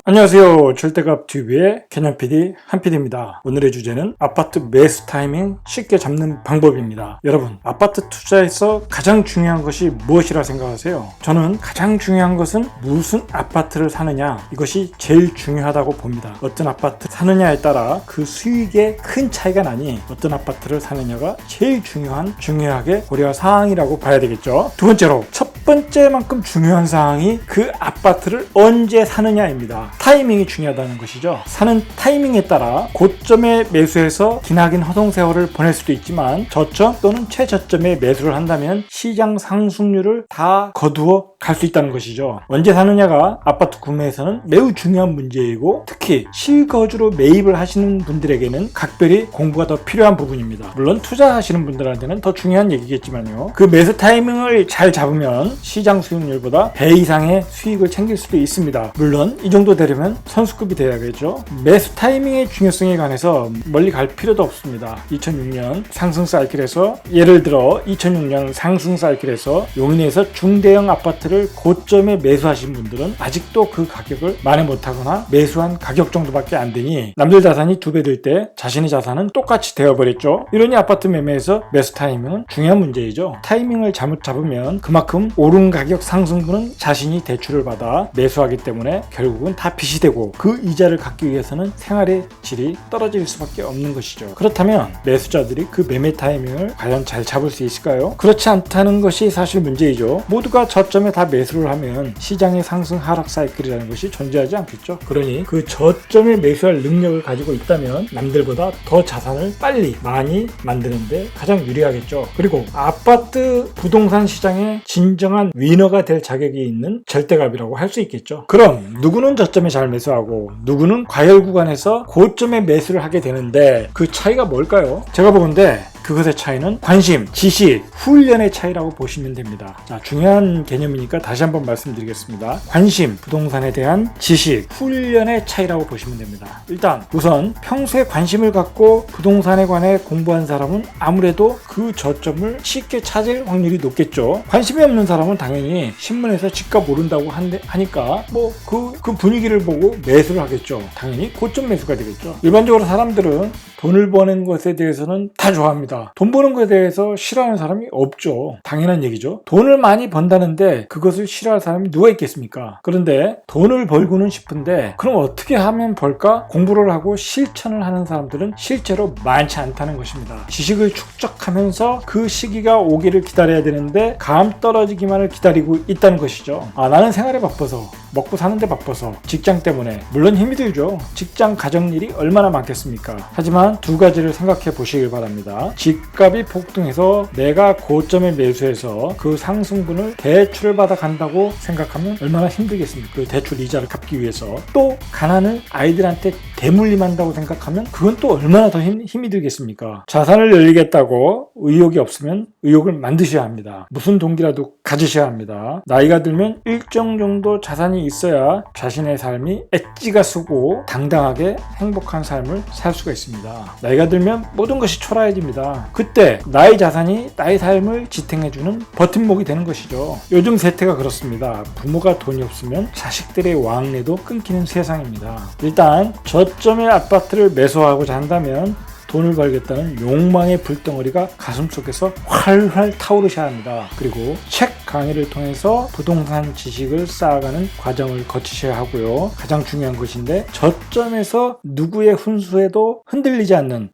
안녕하세요. 절대값TV의 개념PD 한PD입니다. 오늘의 주제는 아파트 매수 타이밍 쉽게 잡는 방법입니다. 여러분, 아파트 투자에서 가장 중요한 것이 무엇이라 생각하세요? 저는 가장 중요한 것은 무슨 아파트를 사느냐, 이것이 제일 중요하다고 봅니다. 어떤 아파트 사느냐에 따라 그 수익에 큰 차이가 나니 어떤 아파트를 사느냐가 제일 중요하게 고려할 사항이라고 봐야 되겠죠. 두 번째로, 첫 번째만큼 중요한 사항이 그 아파트를 언제 사느냐입니다. 타이밍이 중요하다는 것이죠. 사는 타이밍에 따라 고점에 매수해서 기나긴 허송세월을 보낼 수도 있지만 저점 또는 최저점에 매수를 한다면 시장 상승률을 다 거두어 갈 수 있다는 것이죠. 언제 사느냐가 아파트 구매에서는 매우 중요한 문제이고, 특히 실거주로 매입을 하시는 분들에게는 각별히 공부가 더 필요한 부분입니다. 물론 투자하시는 분들한테는 더 중요한 얘기겠지만요. 그 매수 타이밍을 잘 잡으면 시장 수익률보다 배 이상의 수익을 챙길 수도 있습니다. 물론 이 정도 되려면 선수급이 돼야겠죠. 매수 타이밍의 중요성에 관해서 멀리 갈 필요도 없습니다. 2006년 상승 사이클에서, 예를 들어 2006년 상승 사이클에서 용인에서 중대형 아파트를 고점에 매수하신 분들은 아직도 그 가격을 만회 못하거나 매수한 가격 정도밖에 안 되니 남들 자산이 2배 될 때 자신의 자산은 똑같이 되어버렸죠. 이러니 아파트 매매에서 매수 타이밍은 중요한 문제이죠. 타이밍을 잘못 잡으면 그만큼 오른 가격 상승분은 자신이 대출을 받아 매수하기 때문에 결국은 다 빚이 되고, 그 이자를 갚기 위해서는 생활의 질이 떨어질 수밖에 없는 것이죠. 그렇다면 매수자들이 그 매매 타이밍을 과연 잘 잡을 수 있을까요? 그렇지 않다는 것이 사실 문제이죠. 모두가 저점에 다 매수를 하면 시장의 상승 하락 사이클이라는 것이 존재하지 않겠죠. 그러니 그 저점에 매수할 능력을 가지고 있다면 남들보다 더 자산을 빨리 많이 만드는데 가장 유리하겠죠. 그리고 아파트 부동산 시장의 진정한 위너가 될 자격이 있는 절대값이라고 할 수 있겠죠. 그럼 누구는 저점에 잘 매수하고 누구는 과열 구간에서 고점에 매수를 하게 되는데 그 차이가 뭘까요? 제가 보건대 그것의 차이는 관심, 지식, 훈련의 차이라고 보시면 됩니다. 자, 중요한 개념이니까 다시 한번 말씀드리겠습니다. 관심, 부동산에 대한 지식, 훈련의 차이라고 보시면 됩니다. 일단 우선 평소에 관심을 갖고 부동산에 관해 공부한 사람은 아무래도 그 저점을 쉽게 찾을 확률이 높겠죠. 관심이 없는 사람은 당연히 신문에서 집값 오른다고 하니까 그 분위기를 보고 매수를 하겠죠. 당연히 고점 매수가 되겠죠. 일반적으로 사람들은 돈을 버는 것에 대해서는 다 좋아합니다. 돈 버는 것에 대해서 싫어하는 사람이 없죠. 당연한 얘기죠. 돈을 많이 번다는데 그것을 싫어할 사람이 누가 있겠습니까? 그런데 돈을 벌고는 싶은데 그럼 어떻게 하면 벌까? 공부를 하고 실천을 하는 사람들은 실제로 많지 않다는 것입니다. 지식을 축적하면서 그 시기가 오기를 기다려야 되는데 감 떨어지기만을 기다리고 있다는 것이죠. 나는 생활에 바빠서, 먹고 사는데 바빠서, 직장 때문에. 물론 힘이 들죠. 직장 가정일이 얼마나 많겠습니까? 하지만 두 가지를 생각해 보시길 바랍니다. 집값이 폭등해서 내가 고점에 매수해서 그 상승분을 대출을 받아 간다고 생각하면 얼마나 힘들겠습니까? 그 대출 이자를 갚기 위해서. 또 가난을 아이들한테 대물림한다고 생각하면 그건 또 얼마나 더 힘이 들겠습니까? 자산을 열리겠다고 의욕이 없으면 의욕을 만드셔야 합니다. 무슨 동기라도 가지셔야 합니다. 나이가 들면 일정 정도 자산이 있어야 자신의 삶이 엣지가 쓰고 당당하게 행복한 삶을 살 수가 있습니다. 나이가 들면 모든 것이 초라해집니다. 그때 나의 자산이 나의 삶을 지탱해주는 버팀목이 되는 것이죠. 요즘 세태가 그렇습니다. 부모가 돈이 없으면 자식들의 왕래도 끊기는 세상입니다. 일단 저점의 아파트를 매수하고자 한다면 돈을 벌겠다는 욕망의 불덩어리가 가슴속에서 활활 타오르셔야 합니다. 그리고 책 강의를 통해서 부동산 지식을 쌓아가는 과정을 거치셔야 하고요. 가장 중요한 것인데 저점에서 누구의 훈수에도 흔들리지 않는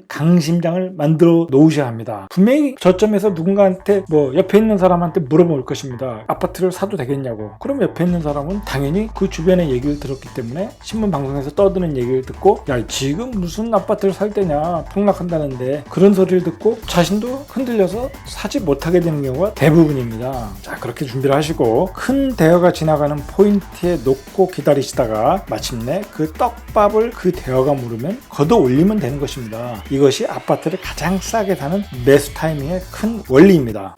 강심장을 만들어 놓으셔야 합니다. 분명히 저점에서 누군가한테 옆에 있는 사람한테 물어볼 것입니다. 아파트를 사도 되겠냐고. 그럼 옆에 있는 사람은 당연히 그 주변의 얘기를 들었기 때문에 신문 방송에서 떠드는 얘기를 듣고, 야, 지금 무슨 아파트를 살 때냐, 폭락한다는데, 그런 소리를 듣고 자신도 흔들려서 사지 못하게 되는 경우가 대부분입니다. 자, 그렇게 준비를 하시고 큰 대여가 지나가는 포인트에 놓고 기다리시다가 마침내 그 떡밥을 그 대여가 물으면 걷어 올리면 되는 것입니다. 이것이 아파트를 가장 싸게 사는 매수 타이밍의 큰 원리입니다.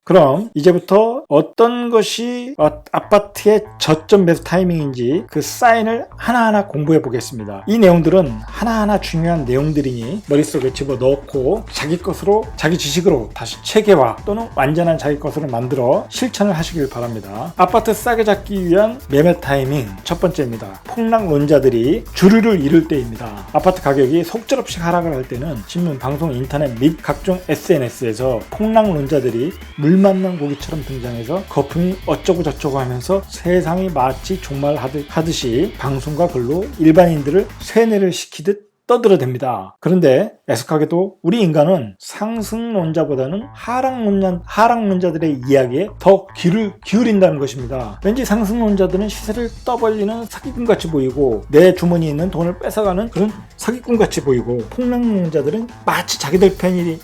그럼 이제부터 어떤 것이 아파트의 저점 매수 타이밍인지 그 사인을 하나하나 공부해 보겠습니다. 이 내용들은 하나하나 중요한 내용들이니 머릿속에 집어넣고 자기 것으로, 자기 지식으로 다시 체계화 또는 완전한 자기 것으로 만들어 실천을 하시길 바랍니다. 아파트 싸게 잡기 위한 매매 타이밍 첫 번째입니다. 폭락론자들이 주류를 이룰 때입니다. 아파트 가격이 속절없이 하락을 할 때는 신문, 방송, 인터넷 및 각종 SNS에서 폭락론자들이 물 만난 고기처럼 등장해서 거품이 어쩌고 저쩌고 하면서 세상이 마치 종말하듯이 방송과 글로 일반인들을 세뇌를 시키듯 떠들어댑니다. 그런데 애석하게도 우리 인간은 상승론자보다는 하락론자들의 이야기에 더 귀를 기울인다는 것입니다. 왠지 상승론자들은 시세를 떠벌리는 사기꾼같이 보이고 내 주머니에 있는 돈을 뺏어가는 그런 사기꾼같이 보이고, 폭락론자들은 마치 자기들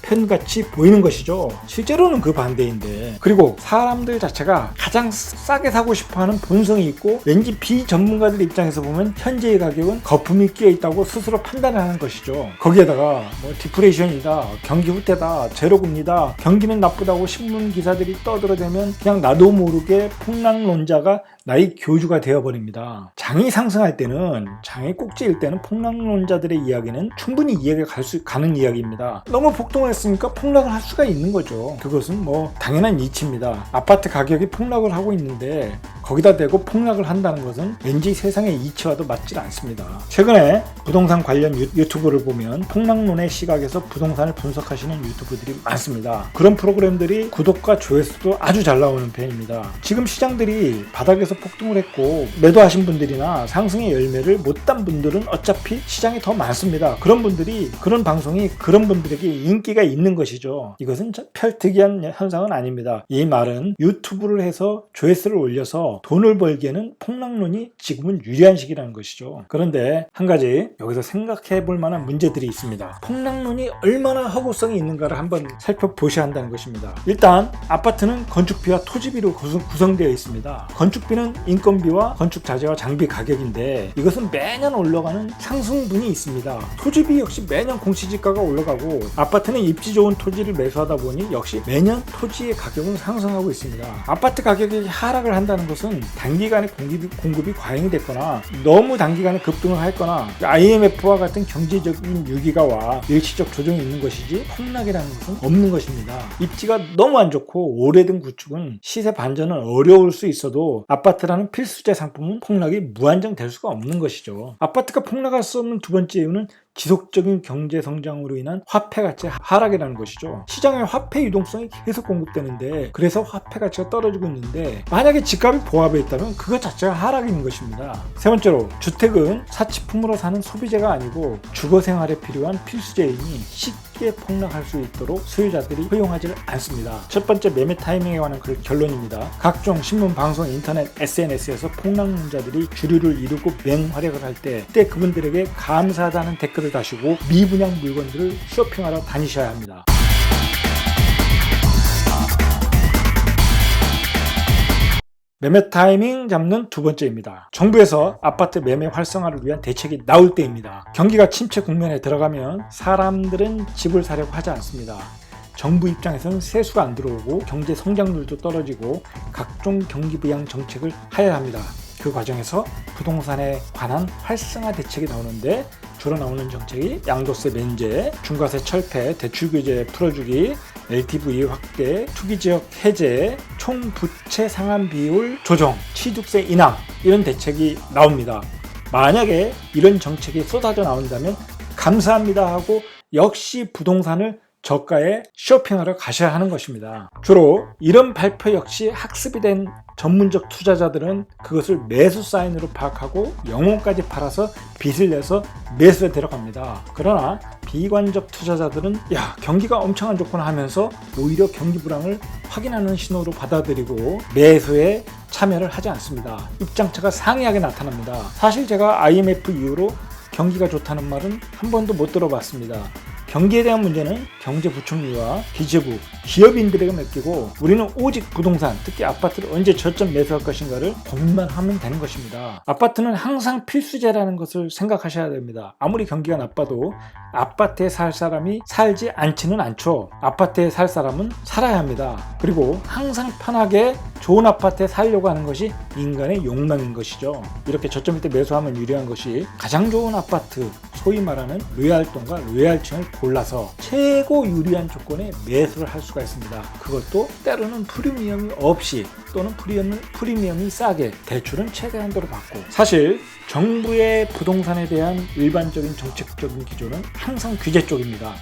편같이 보이는 것이죠. 실제로는 그 반대인데, 그리고 사람들 자체가 가장 싸게 사고 싶어하는 본성이 있고 왠지 비전문가들 입장에서 보면 현재의 가격은 거품이 끼어있다고 스스로 판단하는 것이죠. 거기에다가 디프레이션이다, 경기 후퇴다, 제로금리다, 경기는 나쁘다고 신문 기사들이 떠들어대면 그냥 나도 모르게 폭락론자가 나의 교주가 되어버립니다. 장이 상승할 때는, 장이 꼭지일 때는 폭락론자들의 이야기는 충분히 이해가 가는 이야기입니다. 너무 폭등을 했으니까 폭락을 할 수가 있는 거죠. 그것은 당연한 이치입니다. 아파트 가격이 폭락을 하고 있는데 거기다 대고 폭락을 한다는 것은 왠지 세상의 이치와도 맞지 않습니다. 최근에 부동산 관련 유튜브를 보면 폭락론의 시각에서 부동산을 분석하시는 유튜브들이 많습니다. 그런 프로그램들이 구독과 조회수도 아주 잘 나오는 편입니다. 지금 시장들이 바닥에서 폭등을 했고 매도하신 분들이나 상승의 열매를 못 딴 분들은 어차피 시장에 더 많습니다. 그런 방송이 그런 분들에게 인기가 있는 것이죠. 이것은 별특이한 현상은 아닙니다. 이 말은 유튜브를 해서 조회수를 올려서 돈을 벌기에는 폭락론이 지금은 유리한 시기라는 것이죠. 그런데 한 가지 여기서 생각해 볼 만한 문제들이 있습니다. 폭락론이 얼마나 허구성이 있는가를 한번 살펴보셔야 한다는 것입니다. 일단 아파트는 건축비와 토지비로 구성되어 있습니다. 건축비는 인건비와 건축 자재와 장비 가격인데 이것은 매년 올라가는 상승분이 있습니다. 토지비 역시 매년 공시지가가 올라가고, 아파트는 입지 좋은 토지를 매수하다 보니 역시 매년 토지의 가격은 상승하고 있습니다. 아파트 가격이 하락을 한다는 것은 단기간에 공급이 과잉이 됐거나 너무 단기간에 급등을 했거나 IMF와 같은 경제적인 위기가 일시적 조정이 있는 것이지 폭락이라는 것은 없는 것입니다. 입지가 너무 안 좋고 오래된 구축은 시세 반전은 어려울 수 있어도 아파트라는 필수재 상품은 폭락이 무한정 될 수가 없는 것이죠. 아파트가 폭락할 수 없는 두 번째 이유는 지속적인 경제 성장으로 인한 화폐 가치 하락이라는 것이죠. 시장에 화폐 유동성이 계속 공급되는데, 그래서 화폐 가치가 떨어지고 있는데 만약에 집값이 보합해 있다면 그것 자체가 하락인 것입니다. 세 번째로, 주택은 사치품으로 사는 소비재가 아니고 주거 생활에 필요한 필수재이니 쉽게 폭락할 수 있도록 소유자들이 허용하지 않습니다. 첫 번째 매매 타이밍에 관한 결론입니다. 각종 신문, 방송, 인터넷, SNS에서 폭락론자들이 주류를 이루고 맹활약을 할 때 그때 그분들에게 감사하다는 댓글을 다시고 미분양 물건들을 쇼핑하러 다니셔야 합니다. 매매 타이밍 잡는 두 번째입니다. 정부에서 아파트 매매 활성화를 위한 대책이 나올 때입니다. 경기가 침체 국면에 들어가면 사람들은 집을 사려고 하지 않습니다. 정부 입장에서는 세수가 안 들어오고 경제 성장률도 떨어지고 각종 경기 부양 정책을 해야 합니다. 그 과정에서 부동산에 관한 활성화 대책이 나오는데 주로 나오는 정책이 양도세 면제, 중과세 철폐, 대출 규제 풀어주기, LTV 확대, 투기지역 해제, 총부채 상환 비율 조정, 취득세 인하, 이런 대책이 나옵니다. 만약에 이런 정책이 쏟아져 나온다면 감사합니다 하고 역시 부동산을 저가에 쇼핑하러 가셔야 하는 것입니다. 주로 이런 발표 역시 학습이 된 전문적 투자자들은 그것을 매수 사인으로 파악하고 영혼까지 팔아서 빚을 내서 매수에 들어갑니다. 그러나 비관적 투자자들은 경기가 엄청 안 좋구나 하면서 오히려 경기 불황을 확인하는 신호로 받아들이고 매수에 참여를 하지 않습니다. 입장차가 상이하게 나타납니다. 사실 제가 IMF 이후로 경기가 좋다는 말은 한 번도 못 들어봤습니다. 경기에 대한 문제는 경제부총리와 기재부, 기업인들에게 맡기고 우리는 오직 부동산, 특히 아파트를 언제 저점 매수할 것인가를 고민만 하면 되는 것입니다. 아파트는 항상 필수재라는 것을 생각하셔야 됩니다. 아무리 경기가 나빠도 아파트에 살 사람이 살지 않지는 않죠. 아파트에 살 사람은 살아야 합니다. 그리고 항상 편하게 좋은 아파트에 살려고 하는 것이 인간의 욕망인 것이죠. 이렇게 저점일 때 매수하면 유리한 것이 가장 좋은 아파트, 소위 말하는 로얄동과 로얄층을 골라서 최고 유리한 조건에 매수를 할 수가 있습니다. 그것도 때로는 프리미엄이 없이 또는 프리미엄이 싸게 대출은 최대한도로 받고, 사실 정부의 부동산에 대한 일반적인 정책적인 기조는 항상 규제 쪽입니다.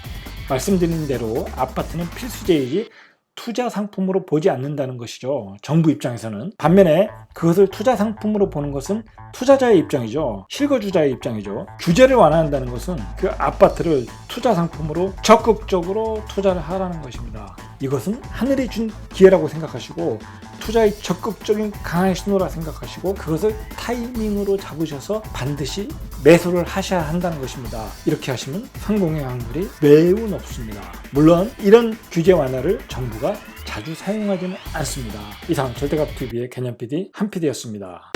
말씀드린 대로 아파트는 필수재이지 투자 상품으로 보지 않는다는 것이죠. 정부 입장에서는. 반면에 그것을 투자 상품으로 보는 것은 투자자의 입장이죠. 실거주자의 입장이죠. 규제를 완화한다는 것은 그 아파트를 투자 상품으로 적극적으로 투자를 하라는 것입니다. 이것은 하늘이 준 기회라고 생각하시고 투자의 적극적인 강한 신호라 생각하시고 그것을 타이밍으로 잡으셔서 반드시 매수를 하셔야 한다는 것입니다. 이렇게 하시면 성공의 확률이 매우 높습니다. 물론 이런 규제 완화를 정부가 자주 사용하지는 않습니다. 이상 절대값TV의 개념PD 한PD였습니다.